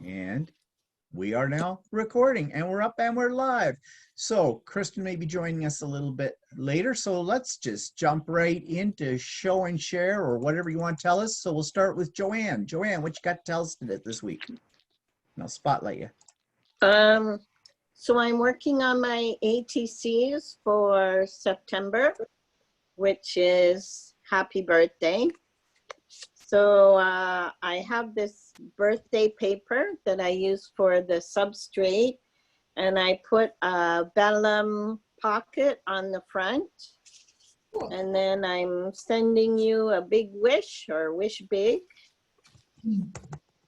And we are now recording, and we're up and we're live. So Kristen may be joining us a little bit later. So let's just jump right into show and share, or whatever you want to tell us. So we'll start with Joanne. Joanne, what you got to tell us this week? And I'll spotlight you. So I'm working on my ATCs for September, which is happy birthday. So I have this birthday paper that I use for the substrate, and I put a vellum pocket on the front. And then I'm sending you a big wish, or wish big,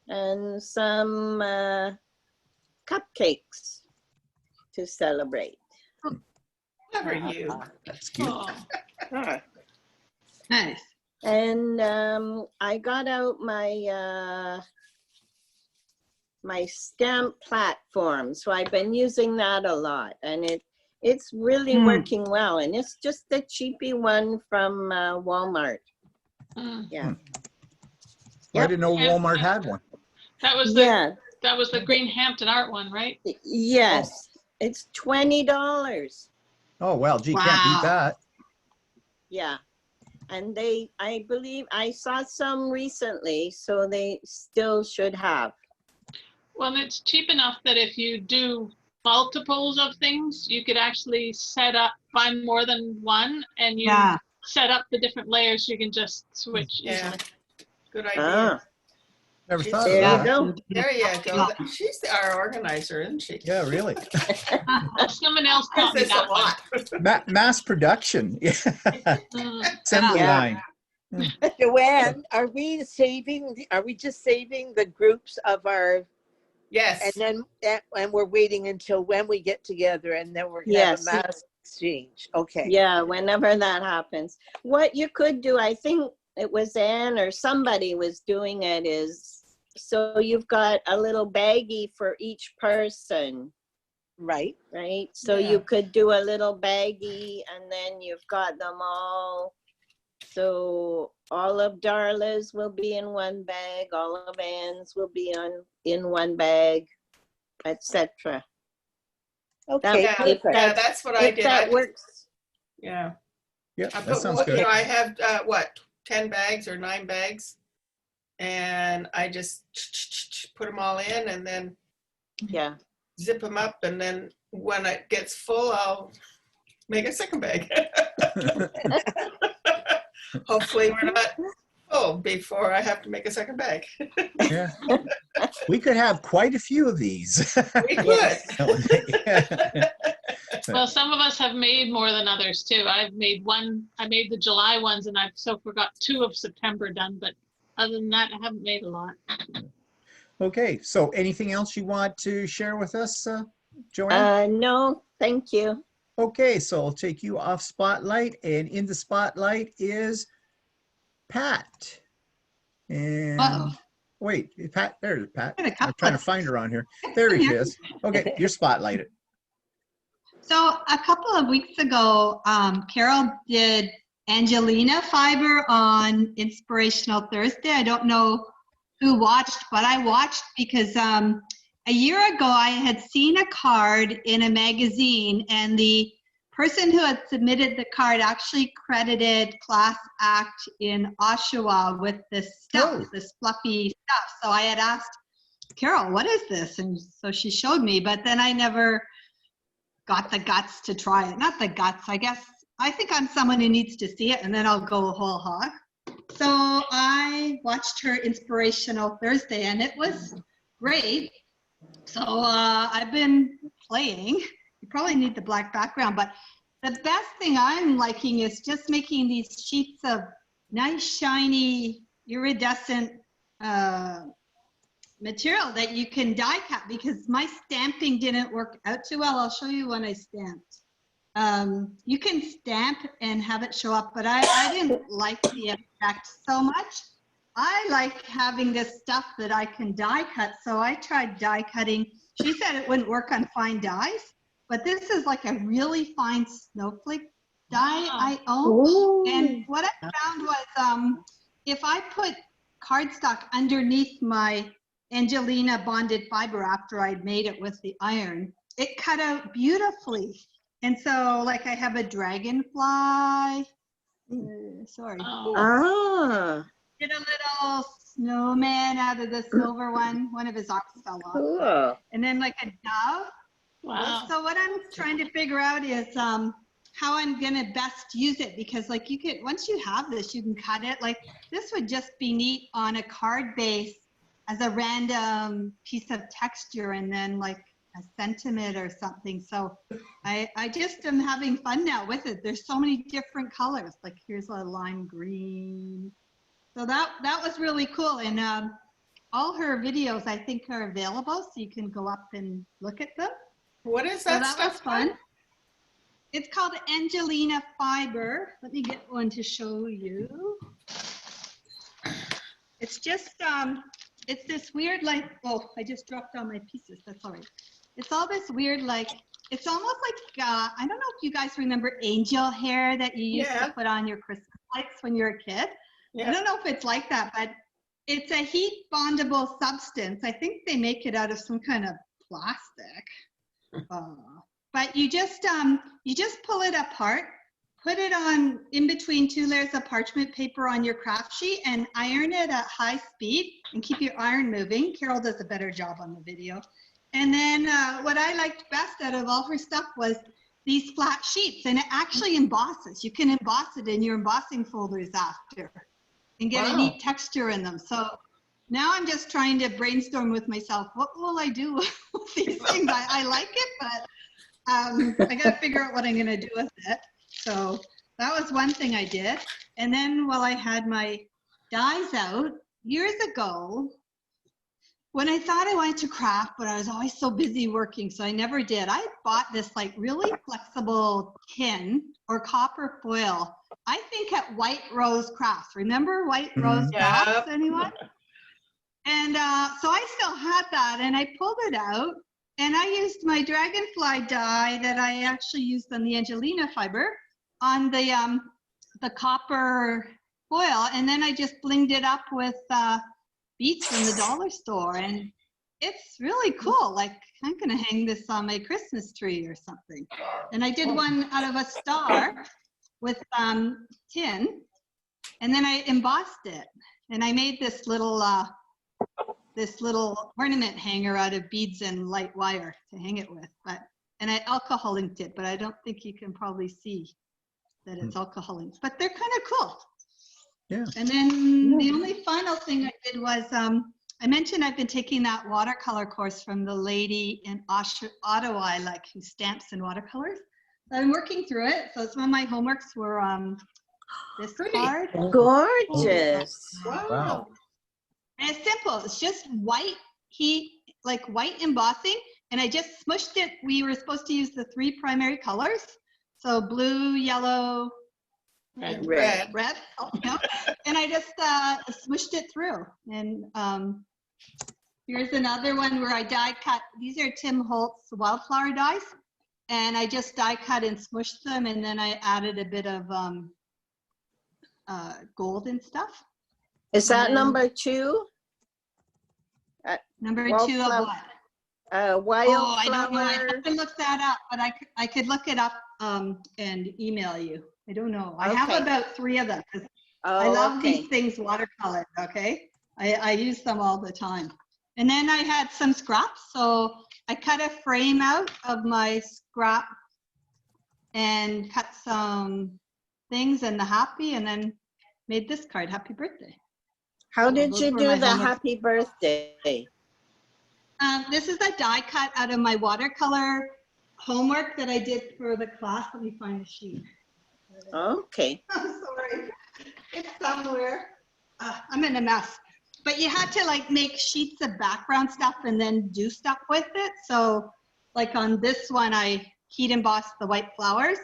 and some cupcakes to celebrate. Clever you. That's cute. Oh. Nice. And I got out my my stamp platform, so I've been using that a lot, and it's really working well. And it's just the cheapy one from Walmart. Yeah. Well, I didn't know Walmart had one. That was the Green Hampton art one, right? Yes. It's $20. Oh, well, gee, can't beat that. Yeah. And I believe I saw some recently, so they still should have. Well, it's cheap enough that if you do multiples of things, you could actually find more than one, and you set up the different layers. So you can just switch easily. Good idea. Never thought of There that. you go. There you go. She's our organizer, isn't she? Yeah, really. Someone else taught me This a that one. lot. Mass production. Yeah. Assembly line. Joanne, are we just saving the groups of our, Yes. and we're waiting until when we get together, and then we're gonna have a mass exchange? Okay. Yeah, whenever that happens. What you could do, I think it was Anne or somebody was doing it, is so you've got a little baggie for each person. Right. So you could do a little baggie, and then you've got them all. So all of Darla's will be in one bag, all of Anne's will be in one bag, etc. Okay. That's what I did. That works. Yeah. Yeah, that sounds good. I have 10 bags or 9 bags, and I just put them all in, and then zip them up, and then when it gets full, I'll make a second bag. Hopefully we're not full before I have to make a second bag. Yeah. We could have quite a few of these. We could. Well, some of us have made more than others too. I've made one. I made the July ones, and I've so far got 2 of September done. But other than that, I haven't made a lot. Okay. So, anything else you want to share with us, Joanne? No, thank you. Okay. So I'll take you off spotlight, and in the spotlight is Pat. And wait, Pat. There's Pat. I'm trying to find her on here. There he is. Okay, you're spotlighted. So a couple of weeks ago, Carol did Angelina Fiber on Inspirational Thursday. I don't know who watched, but I watched because a year ago I had seen a card in a magazine, and the person who had submitted the card actually credited Class Act in Oshawa with this stuff, this fluffy stuff. So I had asked Carol, what is this? And so she showed me, but then I never got the guts to try it. Not the guts, I guess. I think I'm someone who needs to see it, and then I'll go whole hog. So I watched her Inspirational Thursday, and it was great. So I've been playing. You probably need the black background, but the best thing I'm liking is just making these sheets of nice, shiny, iridescent material that you can die cut, because my stamping didn't work out too well. I'll show you when I stamped. You can stamp and have it show up, but I didn't like the effect so much. I like having this stuff that I can die cut, so I tried die cutting. She said it wouldn't work on fine dies, but this is like a really fine snowflake die I own. Ooh. And what I found was if I put cardstock underneath my Angelina bonded fiber after I'd made it with the iron. It cut out beautifully. And so like I have a dragonfly. Sorry. Oh, Ah, Did a little snowman out of the silver one. One of his arms fell off. cool. And then like a dove. wow. So what I'm trying to figure out is how I'm gonna best use it, because like you could, once you have this, you can cut it. Like this would just be neat on a card base as a random piece of texture, and then like a sentiment or something. So I just am having fun now with it. There's so many different colors. Like here's a lime green. So that was really cool. And all her videos I think are available, so you can go up and look at them. What is So that that stuff was fun. It's called Angelina Fiber. Let me get one to show you. It's just, it's this weird, like, oh, I just dropped all my pieces. That's all right. It's all this weird, like, it's almost like, I don't know if you guys remember angel hair that you used to put on your Christmas lights when you were a kid. Yeah. I don't know if it's like that, but it's a heat bondable substance. I think they make it out of some kind of plastic. But you just pull it apart, put it on in between 2 layers of parchment paper on your craft sheet, and iron it at high speed and keep your iron moving. Carol does a better job on the video. And then what I liked best out of all her stuff was these flat sheets, and it actually embosses. You can emboss it in your embossing folders after and get a neat texture in them. So now I'm just trying to brainstorm with myself, what will I do with these things? I like it, but I got to figure out what I'm going to do with it. So that was one thing I did. And then while I had my dies out years ago, when I thought I wanted to craft, but I was always so busy working, so I never did. I bought this like really flexible tin or copper foil, I think at White Rose Crafts. Remember White Rose Crafts, anyone? And so I still had that, and I pulled it out, and I used my dragonfly die that I actually used on the Angelina fiber on the copper foil, and then I just blinged it up with beads from the dollar store, and it's really cool. Like I'm gonna hang this on my Christmas tree or something. And I did one out of a star with tin, and then I embossed it, and I made this little ornament hanger out of beads and light wire to hang it with. And I alcohol inked it, but I don't think you can probably see that it's alcohol inked, but they're kind of cool. Yeah. And then the only final thing I did was, I mentioned I've been taking that watercolor course from the lady in Ottawa, I like, who stamps in watercolors. So I'm working through it. So some of my homeworks were this card. Gorgeous. Wow. And it's simple. It's just white heat, like white embossing. And I just smushed it. We were supposed to use the 3 primary colors. So blue, yellow, Red. Oh, no. And I just smushed it through. And here's another one where I die cut. These are Tim Holtz wildflower dies. And I just die cut and smushed them. And then I added a bit of gold and stuff. Is that number 2? Number 2 of what? Wildflower. Oh, I don't know. I have to look that up, but I could look it up and email you. I don't know. I have about 3 of them. I love these things watercolored, okay? I use them all the time. And then I had some scraps. So I cut a frame out of my scrap and cut some things and the happy, and then made this card, Happy Birthday. How did you do the happy birthday? This is a die cut out of my watercolor homework that I did for the class. Let me find the sheet. Okay. I'm sorry. It's somewhere. I'm in a mess. But you had to like make sheets of background stuff and then do stuff with it. So like on this one, I heat embossed the white flowers.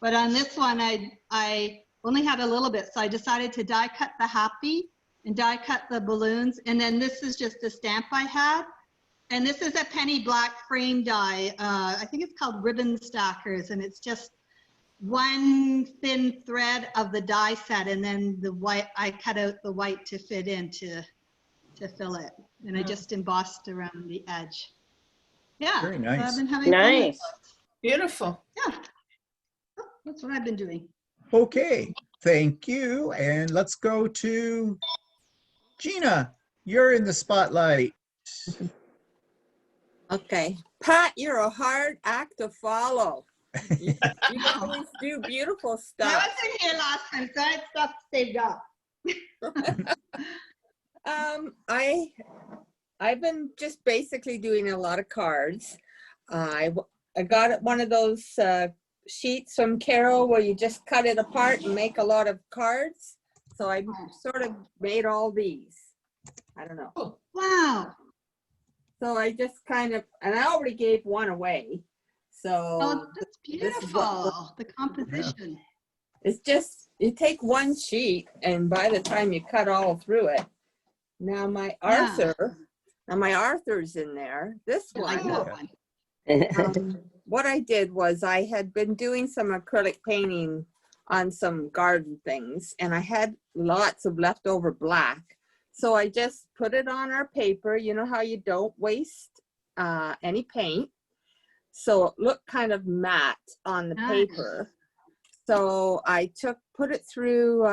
But on this one, I only had a little bit. So I decided to die cut the happy and die cut the balloons. And then this is just a stamp I had. And this is a penny black frame die. I think it's called Ribbon Stackers. And it's just one thin thread of the die set. And then the white, I cut out the white to fit in to fill it. and I just embossed around the edge. Yeah. Very so nice. I've been having fun with Nice. those. Beautiful. Yeah. That's what I've been doing. Okay, thank you. And let's go to Gina. You're in the spotlight. Okay. Pat, you're a hard act to follow. You always do beautiful I stuff. wasn't here last time, so I had stuff saved up. I've been just basically doing a lot of cards. I got one of those sheets from Carol where you just cut it apart and make a lot of cards. So I sort of made all these. I don't know. Wow. So I just kind of, and I already gave one away. So Oh, that's this is beautiful. The composition. it's just, you take one sheet and by the time you cut all through it, now my Arthur's in there. This I like one, that one. what I did was I had been doing some acrylic painting on some garden things and I had lots of leftover black. So I just put it on our paper. You know how you don't waste any paint. So it looked kind of matte on the paper. So I put it through,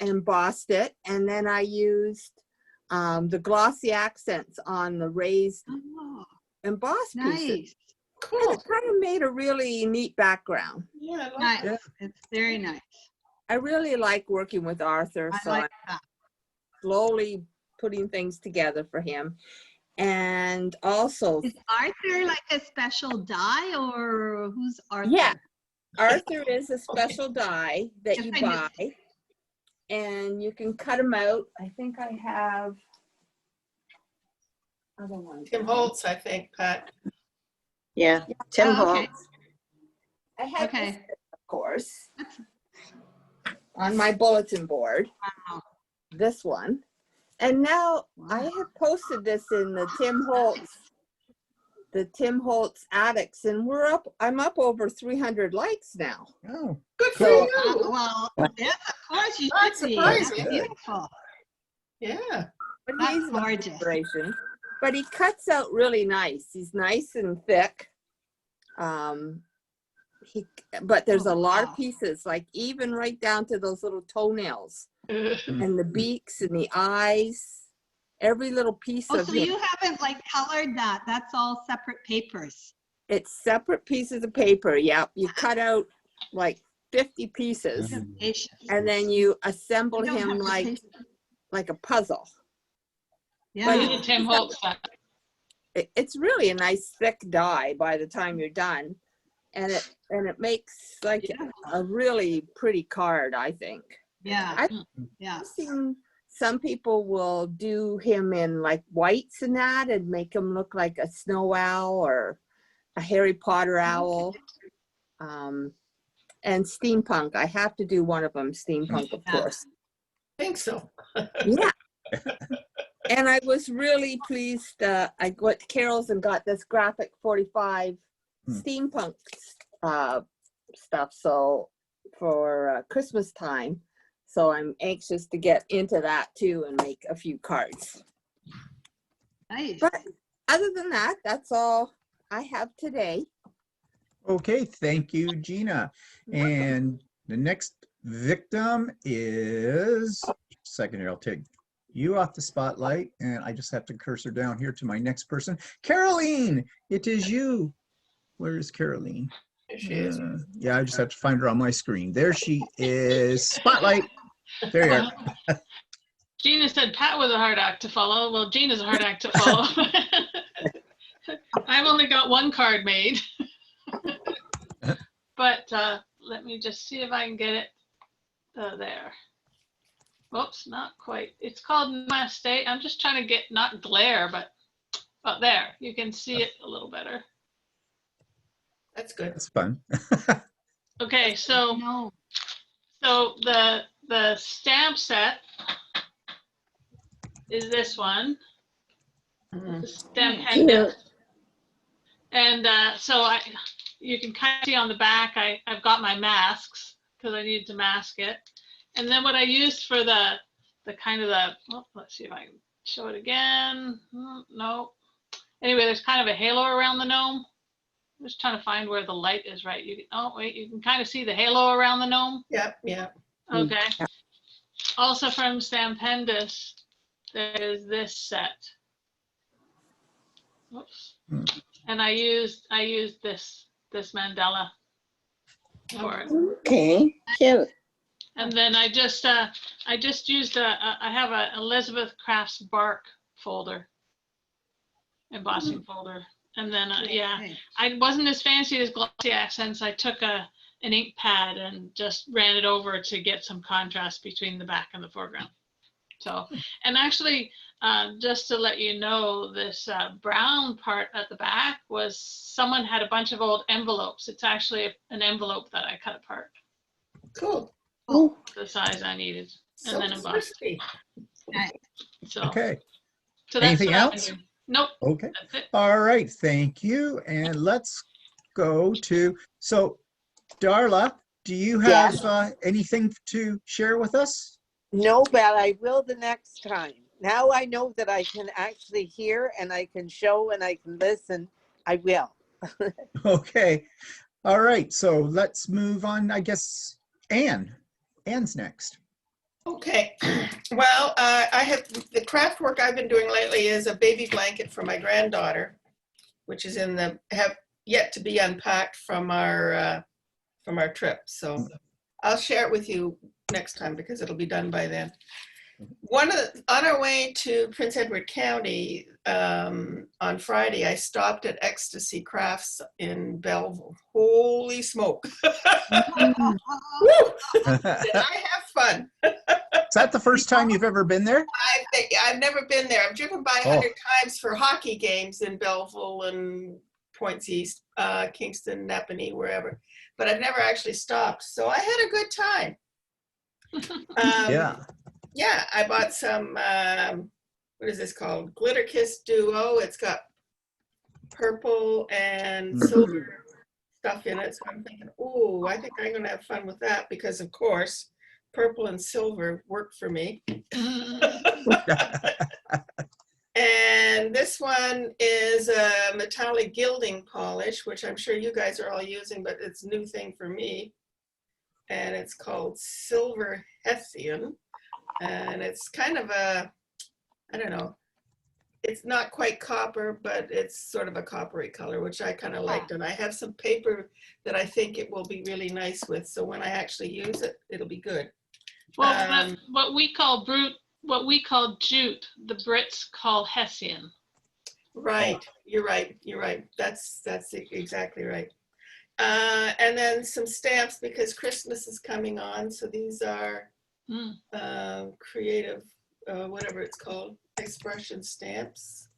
embossed it, and then I used the glossy accents on the raised embossed pieces. Nice. Cool. And it kind of made a really neat background. Yeah, I like Nice. that. It's very nice. I really like working with Arthur, I so like I'm that. slowly putting things together for him. And also, Is Arthur like a special die, or who's Arthur? yeah, Arthur is a special die that Yes, you I buy, knew. and you can cut them out. I think I have other ones. Tim Holtz, I think, Pat. Yeah. Tim Oh, okay. Holtz. I have Okay. this, of course, on my bulletin board. Wow. This one, and now I have posted this in the Tim Holtz Attics, and I'm up over 300 likes now. Oh, Good for Cool. you. Well, yes, of course you That's should be. That's surprising. beautiful. Yeah. But That's he's my gorgeous. inspiration. But he cuts out really nice. He's nice and thick. But there's a lot wow. of pieces, like even right down to those little toenails and the beaks and the eyes. Every little piece Oh, of so him. you haven't like colored that. That's all separate papers. It's separate pieces of paper. Yep. You cut out like 50 pieces Patience. and then you I assemble don't him have the patience. like a puzzle. Yeah. But Look at Tim Holtz. It's really a nice thick die by the time you're done. And it makes like a really pretty card, I think. Yeah. Yeah. I've seen some people will do him in like whites and that and make him look like a snow owl or a Harry Potter owl. And steampunk. I have to do one of them, steampunk, of course. I think so. Yeah. And I was really pleased. I went to Carol's and got this graphic 45 steampunk stuff. So for Christmas time. So I'm anxious to get into that too and make a few cards. Nice. But other than that, that's all I have today. okay. Thank you, Gina. And the next victim is, second here, I'll take you off the spotlight, and I just have to cursor down here to my next person. Caroline, it is you. Where is Caroline? There she is. Yeah, I just have to find her on my screen. There she is. Spotlight. There you are. Gina said Pat was a hard act to follow. Well, Gina's a hard act to follow. I've only got one card made. But let me just see if I can get it there. Oops, not quite. It's called Namaste. I'm just trying to get, not glare, but there, you can see it a little better. That's good. That's fun. Okay, so No. the stamp set is this one. The stamp handout. And so you can kind of see on the back, I've got my masks because I needed to mask it. And then what I used for the kind of the, let's see if I can show it again. No. Anyway, there's kind of a halo around the gnome. I'm just trying to find where the light is right. Oh, wait, you can kind of see the halo around the gnome. Yep, yeah. Okay. Also from Stampendous, there's this set. Oops. And I used this mandala for it. Okay, cute. And then I just used I have a Elizabeth Crafts bark folder, embossing folder. And then, yeah, I wasn't as fancy as Glossy Accents. I took an ink pad and just ran it over to get some contrast between the back and the foreground. So, and actually, just to let you know, this brown part at the back was someone had a bunch of old envelopes. It's actually an envelope that I cut apart. Cool. The size I needed, and So then embossed. crispy. So, Okay. so that's Anything what I've been else? doing. Nope. Okay. That's it. All right. Thank you. And let's go to, so Darla, do you have anything to share with us? No, but I will the next time. Now I know that I can actually hear and I can show and I can listen. I will. Okay. All right. So let's move on. I guess Anne's next. Okay, well, I have, the craft work I've been doing lately is a baby blanket for my granddaughter, which is have yet to be unpacked from our trip. So I'll share it with you next time because it'll be done by then. On our way to Prince Edward County on Friday, I stopped at Ecstasy Crafts in Belleville. Holy smoke. Woo! Did I have fun? Is that the first time you've ever been there? I've never been there. I've driven by 100 times for hockey games in Belleville and Points East, Kingston, Napanee, wherever. But I've never actually stopped. So I had a good time. Yeah, I bought some, what is this called? Glitter Kiss Duo. It's got purple and silver stuff in it. So I'm thinking, oh, I think I'm going to have fun with that because, of course, purple and silver work for me. And this one is a metallic gilding polish, which I'm sure you guys are all using, but it's a new thing for me. And it's called Silver Hessian. And it's kind of a, I don't know, it's not quite copper, but it's sort of a coppery color, which I kind of liked. And I have some paper that I think it will be really nice with. So when I actually use it, it'll be good. Well, what we call jute, the Brits call Hessian. Right, you're right. That's exactly right. And then some stamps because Christmas is coming on. So these are creative, whatever it's called, expression stamps.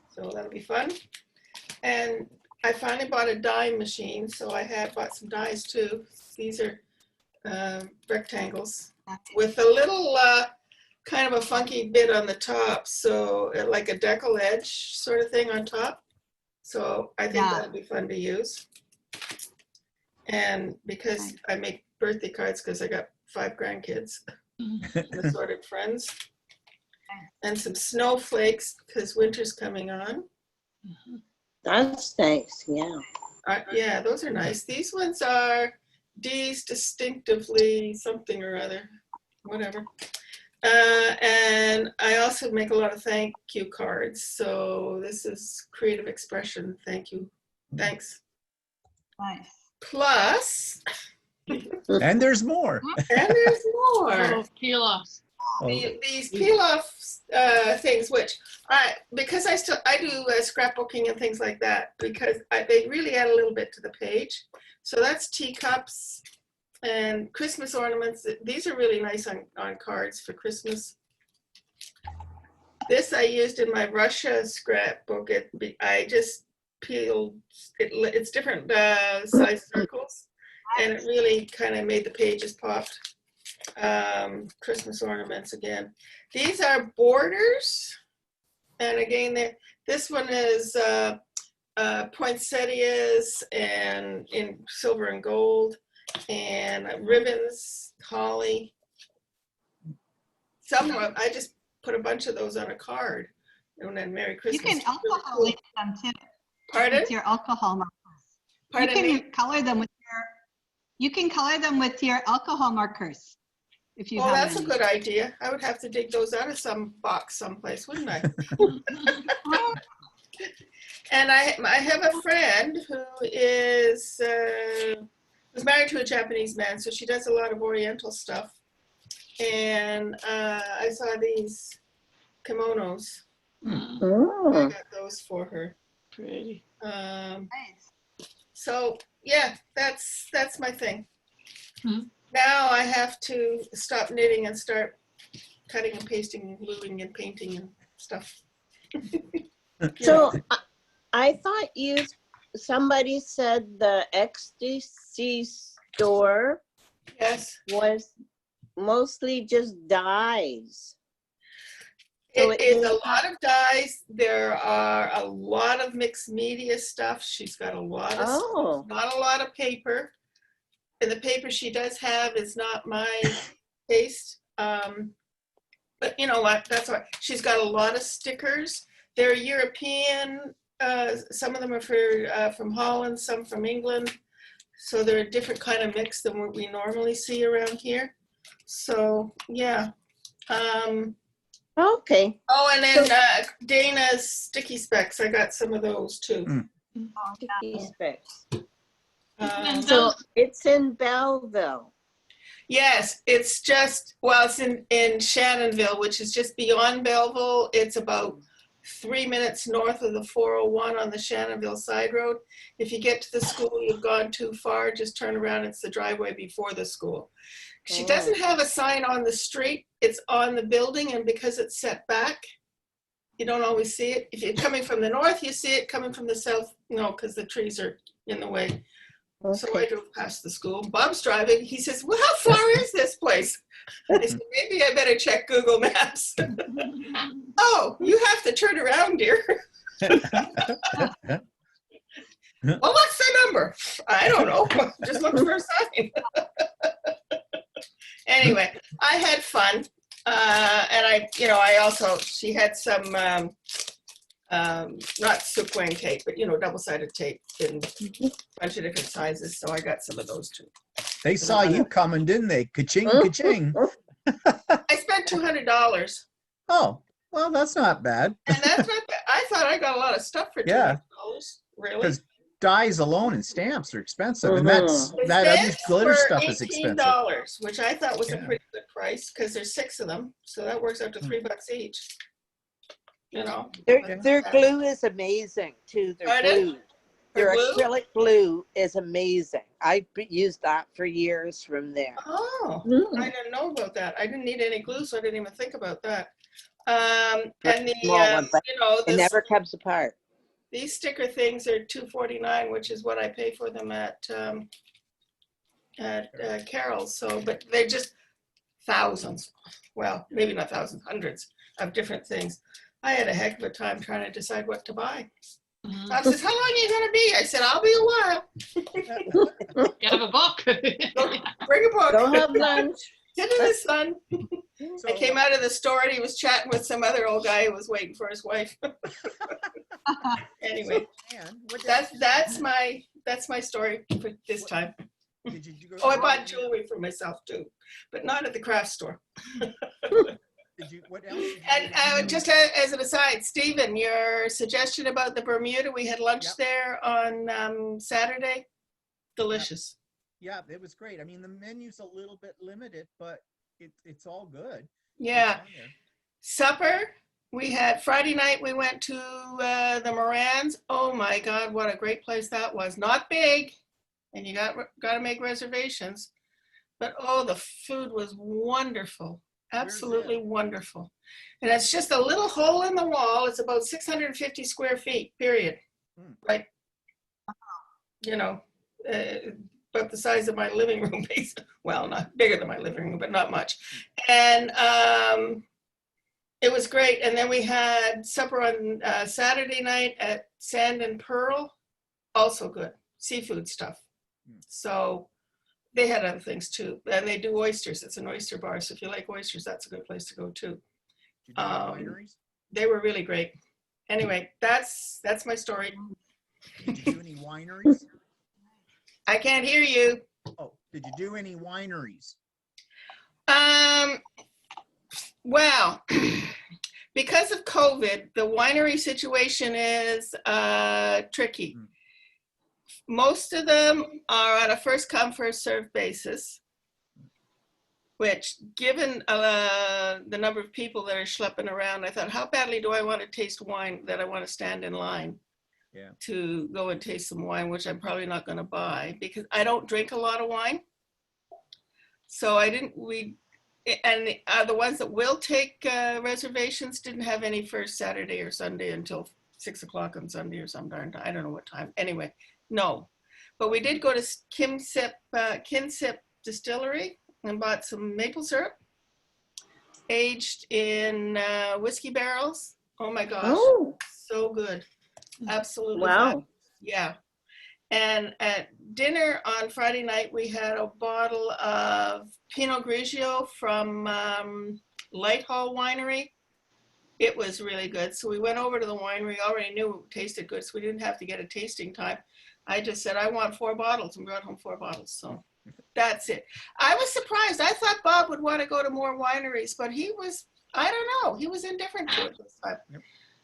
So that'll be fun. And I finally bought a die machine. So I had bought some dies too. These are rectangles with a little kind of a funky bit on the top, so like a decal edge sort of thing on top. So I think that'll be fun to use. And because I make birthday cards because I got 5 grandkids, assorted friends, and some snowflakes because winter's coming on. That's nice, yeah. Yeah, those are nice. These ones are D's distinctively something or other, whatever. And I also make a lot of thank you cards. So this is creative expression. Thank you. Thanks. Nice. Plus. And there's more. And there's more. Little peel-offs. These peel-off things, which because I do scrapbooking and things like that, because they really add a little bit to the page. So that's teacups and Christmas ornaments. These are really nice on cards for Christmas. This I used in my Russia scrapbook. I just peeled, it's different size circles, and it really kind of made the pages pop. Christmas ornaments again. These are borders, and again, this one is poinsettias and in silver and gold, and ribbons, holly. Some of them I just put a bunch of those on a card. And then Merry You Christmas. can It's really alcohol cool. link them too. Pardon? With your alcohol markers. Pardon you me? can color them with your alcohol markers. If you Well, have that's a any. good idea. I would have to dig those out of some box someplace, wouldn't I? And I have a friend who is was married to a Japanese man, so she does a lot of Oriental stuff. And I saw these kimonos. I Oh, got those for her. Pretty. Nice. So yeah, that's my thing. Hmm. Now I have to stop knitting and start cutting and pasting and gluing and painting and stuff. so I thought somebody said the XDC store Yes. was mostly just dyes. So It is a is lot of dyes. There are a lot of mixed media stuff. She's got a lot of stuff, Oh, not a lot of paper. And the paper she does have is not my taste. But you know what? That's why she's got a lot of stickers. They're European. Some of them are from Holland, some from England. So they're a different kind of mix than what we normally see around here. So yeah. okay. Oh, and then Dana's sticky specs. I got some of those too. Sticky specs. Um, So it's in Belleville. yes, it's just, well, it's in Shannonville, which is just beyond Belleville. It's about 3 minutes north of the 401 on the Shannonville side road. If you get to the school, you've gone too far, just turn around. It's the driveway before the school. She doesn't have a sign on the street. It's on the building, and because it's set back, you don't always see it. If you're coming from the north, you see it. Coming from the south, no, because the trees are in the way. So I Okay. drove past the school. Bob's driving. He says, well, how far is this place? I said, maybe I better check Google Maps. Oh, you have to turn around, dear. Well, what's the number? I don't know. Just look for a sign. Anyway, I had fun. And I also, she had some, not Suquang tape, but, double-sided tape in a bunch of different sizes. So I got some of those too. They saw you coming, didn't they? Ka-ching, ka-ching. I spent $200. Oh, well, that's not bad. And that's not bad. I thought I got a lot of stuff for $200. Yeah. Really? Because dyes alone and stamps are expensive, and Mhm. The that other stamps glitter were stuff is expensive. $18, which I thought was a Yeah. pretty good price because there's 6 of them. So that works out to $3 each. Their glue is amazing too. Their Pardon? glue. Their glue? acrylic glue is amazing. I used that for years from there. Oh, Mm. I didn't know about that. I didn't need any glue, so I didn't even think about that. And the, Small one, but It never comes apart. these sticker things are $2.49, which is what I pay for them at Carol's. So, but they're just thousands. Well, maybe not thousands, hundreds of different things. I had a heck of a time trying to decide what to buy. Bob says, how long are you going to be? I said, I'll be a while. You have a book. Bring a book. Go have lunch. Sit in the sun. So, I came out of the store and he was chatting with some other old guy who was waiting for his wife. Anyway, Ann, what that's my story for this time. did you go? Oh, I bought jewelry for myself too, but not at the craft store. What else? did you And do? just as an aside, Stephen, your suggestion about the Bermuda, we had lunch Yep. there on Saturday. Delicious. Yeah, it was great. I mean, the menu's a little bit limited, but it's all good. Yeah. It's on there. Supper, we had Friday night, we went to the Morans. Oh my God, what a great place that was. Not big, and you got to make reservations. But oh, the food was wonderful. Absolutely wonderful. And it's just a little hole in the wall. It's about 650 square feet, period. Right. About the size of my living room, basically. Well, not bigger than my living room, but not much. And it was great. And then we had supper on Saturday night at Sand and Pearl. Also good. Seafood stuff. So they had other things too. And they do oysters. It's an oyster bar. So if you like oysters, that's a good place to go too. Did you do any wineries? They were really great. Anyway, that's my story. Did you do any wineries? I can't hear you. Oh, did you do any wineries? Well, because of COVID, the winery situation is tricky. Most of them are on a first come, first served basis, which given the number of people that are schlepping around, I thought, how badly do I want to taste wine that I want to stand in line to go and taste some wine, which I'm probably not going to buy because I don't drink a lot of wine. So and the ones that will take reservations didn't have any first Saturday or Sunday until 6 o'clock on Sunday or some darn time. I don't know what time. Anyway, no. But we did go to Kinsip Distillery and bought some maple syrup aged in whiskey barrels. Oh my gosh, so good. Absolutely. Wow. Fabulous. Yeah. And at dinner on Friday night, we had a bottle of Pinot Grigio from Lighthall Winery. It was really good. So we went over to the winery, already knew it tasted good, so we didn't have to get a tasting time. I just said, I want 4 bottles and brought home 4 bottles. So that's it. I was surprised. I thought Bob would want to go to more wineries, but he was, I don't know, he was indifferent to it this time. Yep.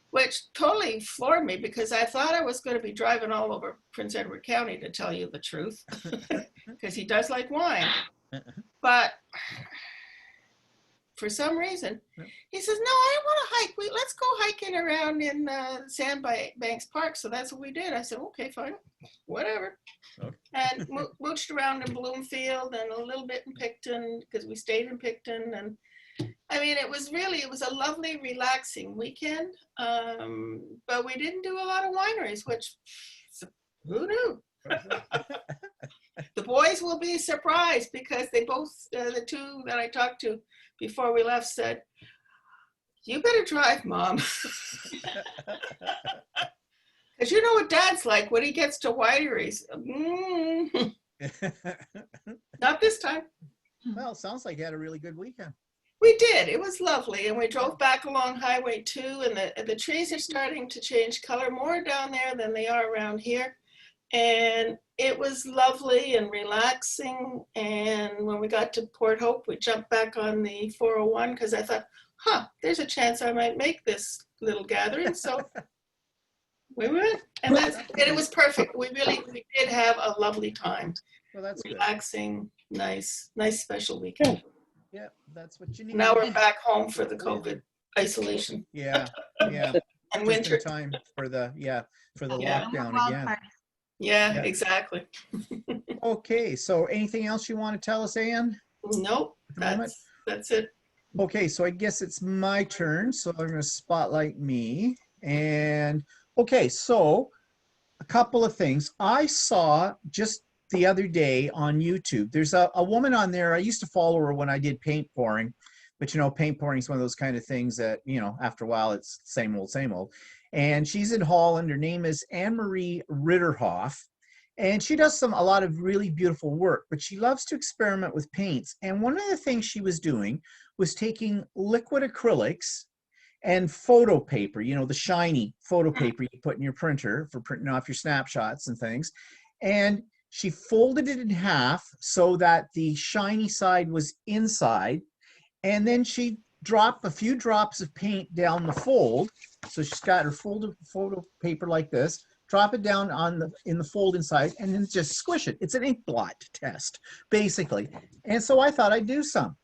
Which totally floored me because I thought I was going to be driving all over Prince Edward County, to tell you the truth, because he does like wine. But for some reason, he says, no, I don't want to hike. Let's go hiking around in Sandbanks Park. So that's what we did. I said, okay, fine, whatever. Okay. And mooched around in Bloomfield and a little bit in Picton because we stayed in Picton. And I mean, it was a lovely, relaxing weekend, but we didn't do a lot of wineries, which, who knew? The boys will be surprised because they both, the 2 that I talked to before we left said, you better drive, Mom. Because you know what Dad's like when he gets to wineries. Not this time. Well, sounds like you had a really good weekend. We did. It was lovely. And we drove back along Highway 2 and the trees are starting to change color more down there than they are around here. And it was lovely and relaxing. And when we got to Port Hope, we jumped back on the 401 because I thought, there's a chance I might make this little gathering. So we went, and it was perfect. We did have a lovely time. Well, that's relaxing, good. Nice special weekend. Yeah, that's what you need. Now we're back home for the COVID isolation. Yeah. And winter time for the lockdown again. Yeah, exactly. Okay, so anything else you want to tell us, Anne? Nope, that's it. Okay, so I guess it's my turn. So I'm going to spotlight me. And okay, so a couple of things. I saw just the other day on YouTube, there's a woman on there. I used to follow her when I did paint pouring, but paint pouring is one of those kind of things that, after a while it's same old. And she's in Holland. Her name is Anne-Marie Ritterhoff. And she does a lot of really beautiful work, but she loves to experiment with paints. And one of the things she was doing was taking liquid acrylics and photo paper, the shiny photo paper you put in your printer for printing off your snapshots and things. And she folded it in half so that the shiny side was inside. And then she dropped a few drops of paint down the fold. So she's got her folded photo paper like this, drop it down in the fold inside, and then just squish it. It's an ink blot test, basically. And so I thought I'd do some.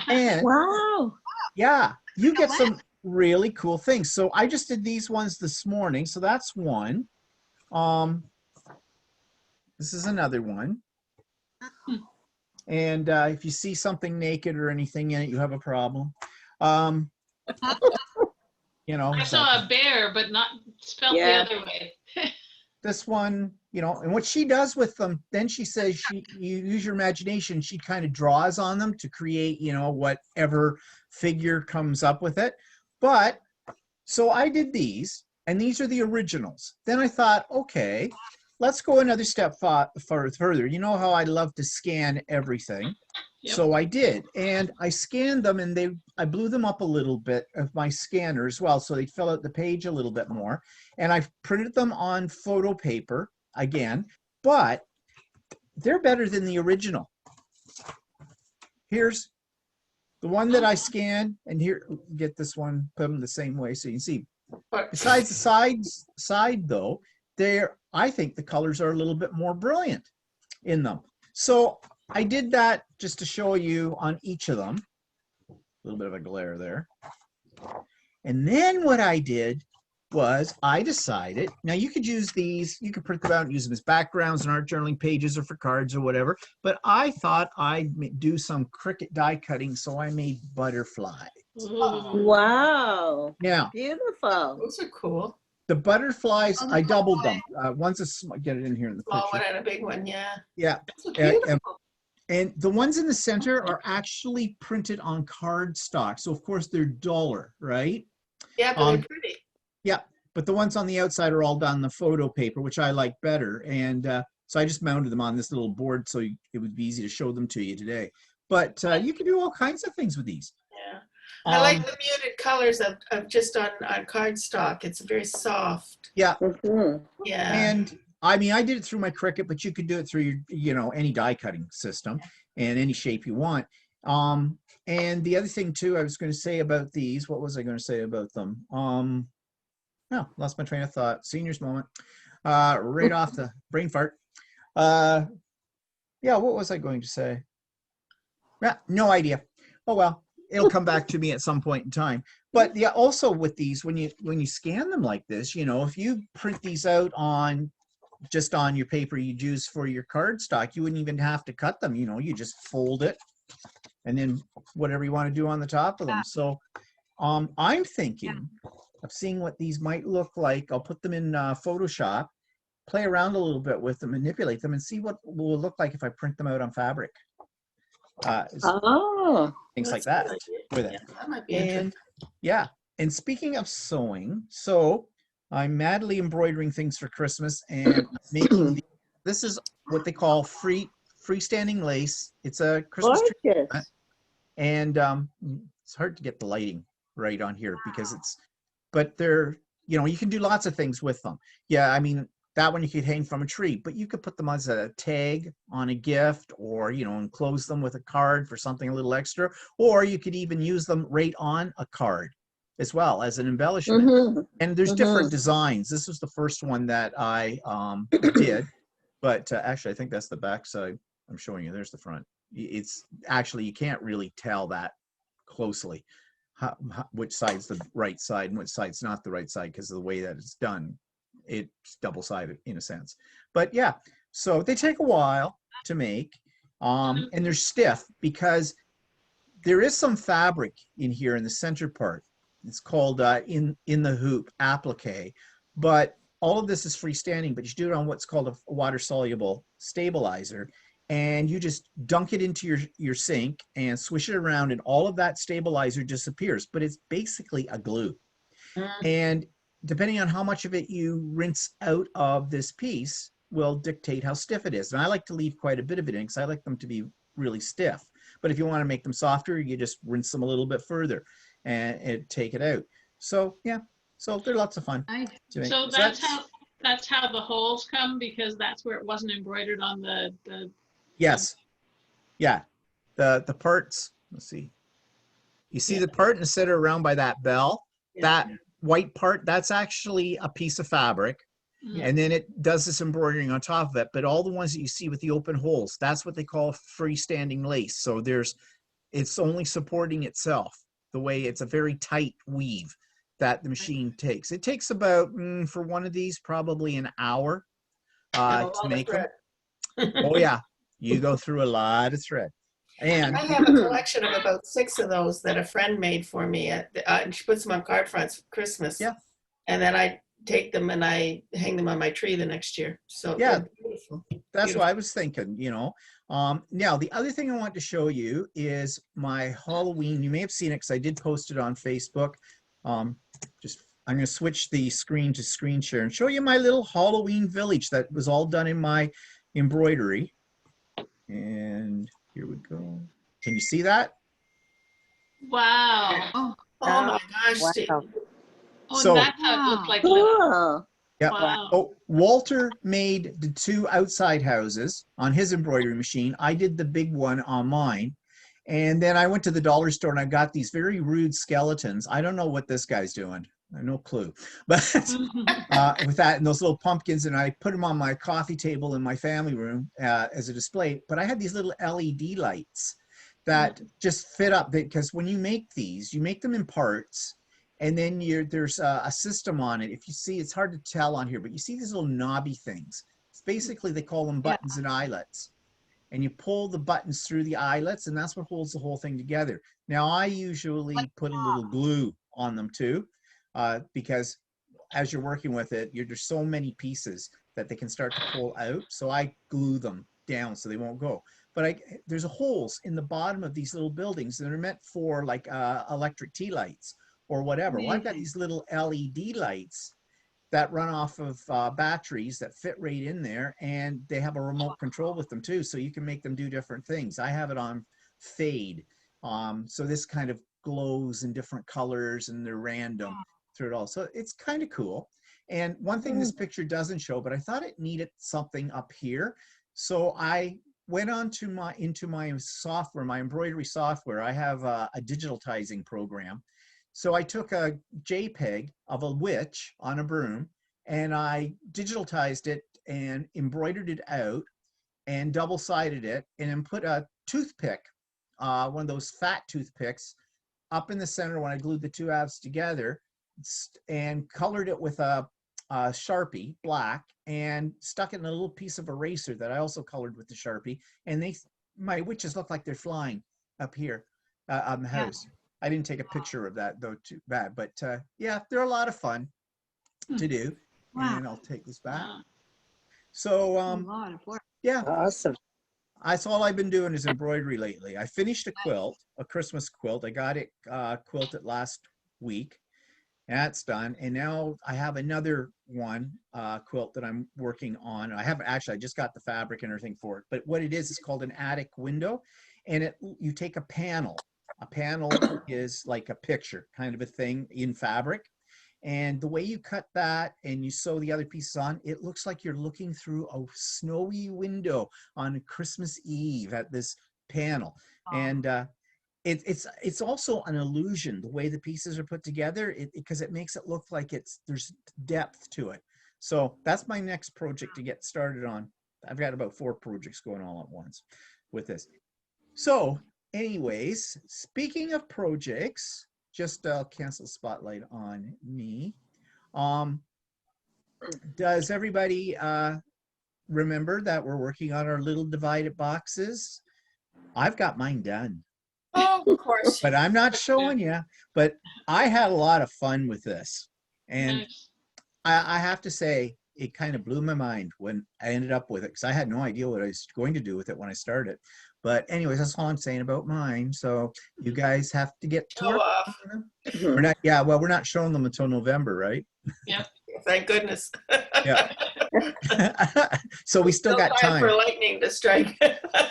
And wow. Yeah, you get some really cool things. So I just did these ones this morning. So that's one. This is another one. And if you see something naked or anything in it, you have a problem. I saw a bear, but not spelled the other way. This one, and what she does with them, then she says you use your imagination. She kind of draws on them to create, whatever figure comes up with it. But so I did these, and these are the originals. Then I thought, okay, let's go another step further. You know how I love to scan everything. Yep. So I did, and I scanned them, and I blew them up a little bit of my scanner as well, so they fill out the page a little bit more. And I've printed them on photo paper again, but they're better than the original. Here's the one that I scanned, and here, get this one, put them the same way so you can see. Besides the side though, I think the colors are a little bit more brilliant in them. So I did that just to show you on each of them. A little bit of a glare there. And then what I did was I decided, now you could use these, you could print them out and use them as backgrounds in art journaling pages or for cards or whatever, but I thought I'd do some Cricut die cutting, so I made butterflies. Wow. Now, Beautiful. Those are cool. the butterflies, Oh, I doubled them. One's get it in here in the Small one picture. and a big one, yeah. Yeah. Those are beautiful. And the ones in the center are actually printed on cardstock. So of course they're duller, right? Yeah, but they're pretty. Yeah, but the ones on the outside are all done on the photo paper, which I like better. And so I just mounted them on this little board so it would be easy to show them to you today. But you can do all kinds of things with these. Yeah. I like the muted colors of just on cardstock. It's very soft. Yeah. Mhm. Yeah. And I mean, I did it through my Cricut, but you could do it through your, any die cutting system and any shape you want. And the other thing too, I was going to say about these, what was I going to say about them? No, lost my train of thought. Seniors moment. Right off the brain fart. Yeah, what was I going to say? Yeah, no idea. Oh well, it'll come back to me at some point in time. But yeah, also with these, when you scan them like this, if you print these out just on your paper you'd use for your cardstock, you wouldn't even have to cut them. You just fold it and then whatever you want to do on the top of them. So I'm thinking of seeing what these might look like. I'll put them in Photoshop, play around a little bit with them, manipulate them, and see what will look like if I print them out on fabric. Things like that with it. That might be interesting. And yeah, and speaking of sewing, so I'm madly embroidering things for Christmas and making this is what they call freestanding lace. It's a Christmas tree, and it's hard to get the lighting right on here because but they're, you can do lots of things with them. Yeah, I mean, that one you could hang from a tree, but you could put them as a tag on a gift, or enclose them with a card for something a little extra, or you could even use them right on a card as well as an embellishment. And there's different designs. This was the first one that I did, but actually I think that's the back side I'm showing you. There's the front. It's actually, you can't really tell that closely which side's the right side and which side's not the right side because of the way that it's done. It's double-sided in a sense. But yeah, so they take a while to make, and they're stiff because there is some fabric in here in the center part. It's called in the hoop applique, but all of this is freestanding, but you do it on what's called a water-soluble stabilizer, and you just dunk it into your sink and swish it around, and all of that stabilizer disappears, but it's basically a glue. And depending on how much of it you rinse out of this piece will dictate how stiff it is. And I like to leave quite a bit of it in because I like them to be really stiff. But if you want to make them softer, you just rinse them a little bit further and take it out. So yeah, so they're lots of fun. So that's how the holes come, because that's where it wasn't embroidered on the Yes. Yeah. The parts, let's see. You see the part in the center around by that bell? That white part, that's actually a piece of fabric. And then it does this embroidering on top of it. But all the ones that you see with the open holes, that's what they call freestanding lace. So it's only supporting itself. The way it's a very tight weave that the machine takes. It takes about, for one of these, probably an hour to make them. Oh yeah, you go through a lot of thread. And I have a collection of about 6 of those that a friend made for me. And she puts them on card fronts for Christmas. Yeah. And then I take them and I hang them on my tree the next year. So yeah, beautiful. That's what I was thinking, Now, the other thing I want to show you is my Halloween. You may have seen it because I did post it on Facebook. I'm going to switch the screen to screen share and show you my little Halloween village that was all done in my embroidery. And here we go. Can you see that? Wow. Oh, Oh my gosh, Wow. Steve. Oh, So- that's how it looked like. Cool. Yeah. Wow. So Walter made the 2 outside houses on his embroidery machine. I did the big one on mine. And then I went to the dollar store and I got these very rude skeletons. I don't know what this guy's doing. I have no clue. But with that and those little pumpkins, and I put them on my coffee table in my family room as a display. But I had these little LED lights that just fit up, because when you make these, you make them in parts, and then there's a system on it. If you see, it's hard to tell on here, but you see these little knobby things. It's basically, they call them buttons and eyelets. And you pull the buttons through the eyelets, and that's what holds the whole thing together. Now, I usually put a little glue on them too, because as you're working with it, there's so many pieces that they can start to pull out. So I glue them down so they won't go. But there's holes in the bottom of these little buildings that are meant for like electric tea lights or whatever. Well, I've got these little LED lights that run off of batteries that fit right in there, and they have a remote control with them too, so you can make them do different things. I have it on fade, so this kind of glows in different colors, and they're random through it all. So it's kind of cool. And one thing this picture doesn't show, but I thought it needed something up here, so I went on to into my software, my embroidery software. I have a digitalizing program. So I took a JPEG of a witch on a broom, and I digitalized it and embroidered it out and double-sided it, and then put a toothpick, one of those fat toothpicks, up in the center when I glued the 2 halves together, and colored it with a Sharpie, black, and stuck it in a little piece of eraser that I also colored with the Sharpie. And my witches look like they're flying up here on the house. I didn't take a picture of that though, too bad, but yeah, they're a lot of fun to do. Wow. And I'll take this back. Wow. So a lot of work. yeah, Awesome. that's all I've been doing is embroidery lately. I finished a quilt, a Christmas quilt. I got it quilted last week. That's done. And now I have another one quilt that I'm working on. I just got the fabric and everything for it. But what it is called an attic window. And you take a panel. A panel is like a picture kind of a thing in fabric. And the way you cut that and you sew the other pieces on, it looks like you're looking through a snowy window on Christmas Eve at this panel. And it's also an illusion, the way the pieces are put together, because it makes it look like there's depth to it. So that's my next project to get started on. I've got about 4 projects going all at once with this. So anyways, speaking of projects, just cancel spotlight on me. Does everybody remember that we're working on our little divided boxes? I've got mine done. Oh, of course. But I'm not showing you. But I had a lot of fun with this. And Nice. I have to say, it kind of blew my mind when I ended up with it, because I had no idea what I was going to do with it when I started. But anyways, that's all I'm saying about mine. So you guys have to get to Show work. off. We're not, yeah, well, we're not showing them until November, right? Thank goodness. Yeah. So we still got time. for lightning to strike.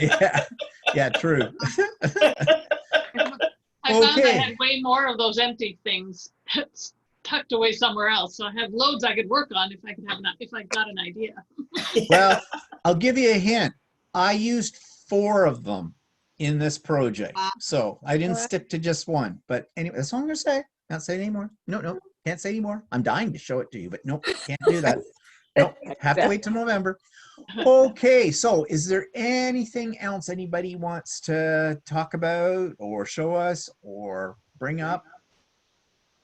Yeah, true. I found I Okay. had way more of those empty things tucked away somewhere else. So I have loads I could work on if I got an idea. Well, I'll give you a hint. I used 4 of them in this project. So I didn't stick to just one. But anyway, that's all I'm going to say. Not say anymore. No, can't say anymore. I'm dying to show it to you, but nope, can't do that. Nope, have to wait till November. Okay, so is there anything else anybody wants to talk about or show us or bring up?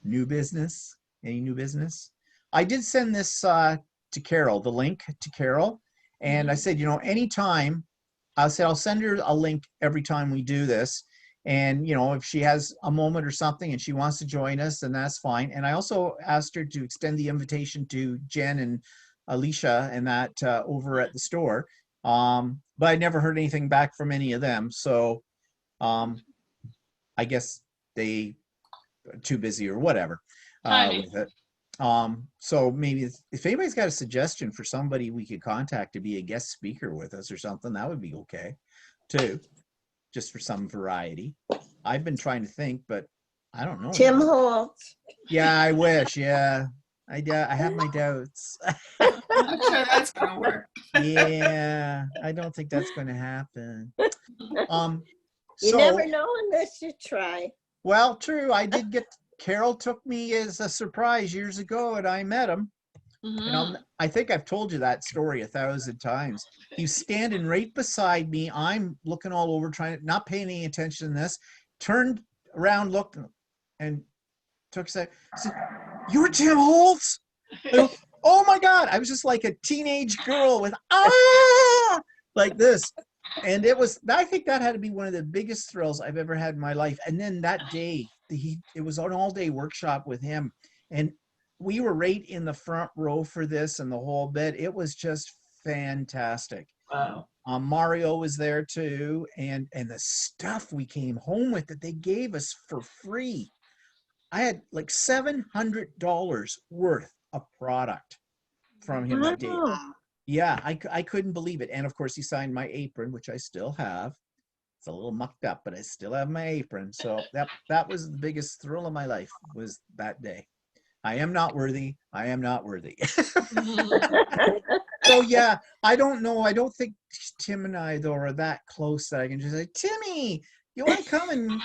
New business? Any new business? I did send this to Carol, the link to Carol. And I said, anytime, I said, I'll send her a link every time we do this. And, if she has a moment or something and she wants to join us, then that's fine. And I also asked her to extend the invitation to Jen and Alicia and that over at the store. But I never heard anything back from any of them. So I guess they are too busy or whatever with it. So maybe if anybody's got a suggestion for somebody we could contact to be a guest speaker with us or something, that would be okay too. just for some variety. I've been trying to think, but I don't know. Tim Holtz. Yeah, I wish. Yeah, I have my doubts. I'm not sure that's gonna work. Yeah, I don't think that's going to happen. You So, never know unless you try. well, true. I did get, Carol took me as a surprise years ago and I met him. And I think I've told you that story 1,000 times. He's standing right beside me. I'm looking all over, trying, not paying any attention to this. Turned around, looked, and took a sec. Said, "You're Tim Holtz?" I go, "Oh my God." I was just like a teenage girl with, like this. And it was, I think that had to be one of the biggest thrills I've ever had in my life. And then that day, it was an all-day workshop with him. And we were right in the front row for this and the whole bit. It was just fantastic. Wow. Mario was there too. And the stuff we came home with that they gave us for free. I had like $700 worth of product from him that day. Wow. Yeah, I couldn't believe it. And of course, he signed my apron, which I still have. It's a little mucked up, but I still have my apron. So that was the biggest thrill of my life, was that day. I am not worthy. I am not worthy. So yeah, I don't know. I don't think Tim and I, though, are that close that I can just say, "Timmy, you want to come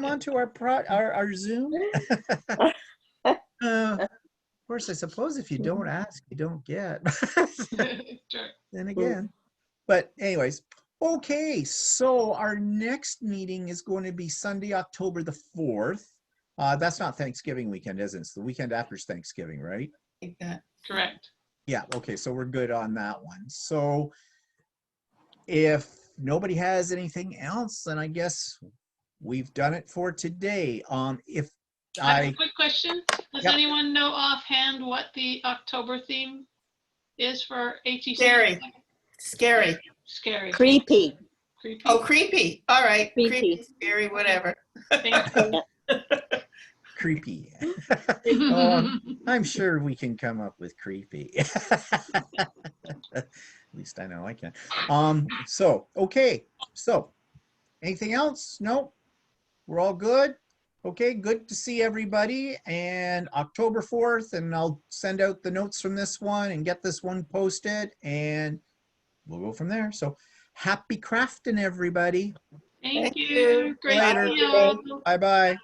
onto our Zoom?" Of course, I suppose if you don't ask, you don't get. Then again, but anyways, okay. So our next meeting is going to be Sunday, October the 4th. That's not Thanksgiving weekend, is it? It's the weekend after Thanksgiving, right? Like that. Correct. Yeah. Okay. So we're good on that one. So if nobody has anything else, then I guess we've done it for today. If I have a quick question. Does Yep. anyone know offhand what the October theme is for ATC? Scary. Scary. Scary. Creepy. Creepy. Oh, creepy. All right. Creepy. Creepy, scary, whatever. Thank you. creepy. Oh, I'm sure we can come up with creepy. At least I know I can. So okay. So anything else? No, we're all good. Okay, good to see everybody. And October 4th, and I'll send out the notes from this one and get this one posted, and we'll go from there. So happy crafting, everybody. Thank Thank you. you. Great Later. to see you all. Bye-bye.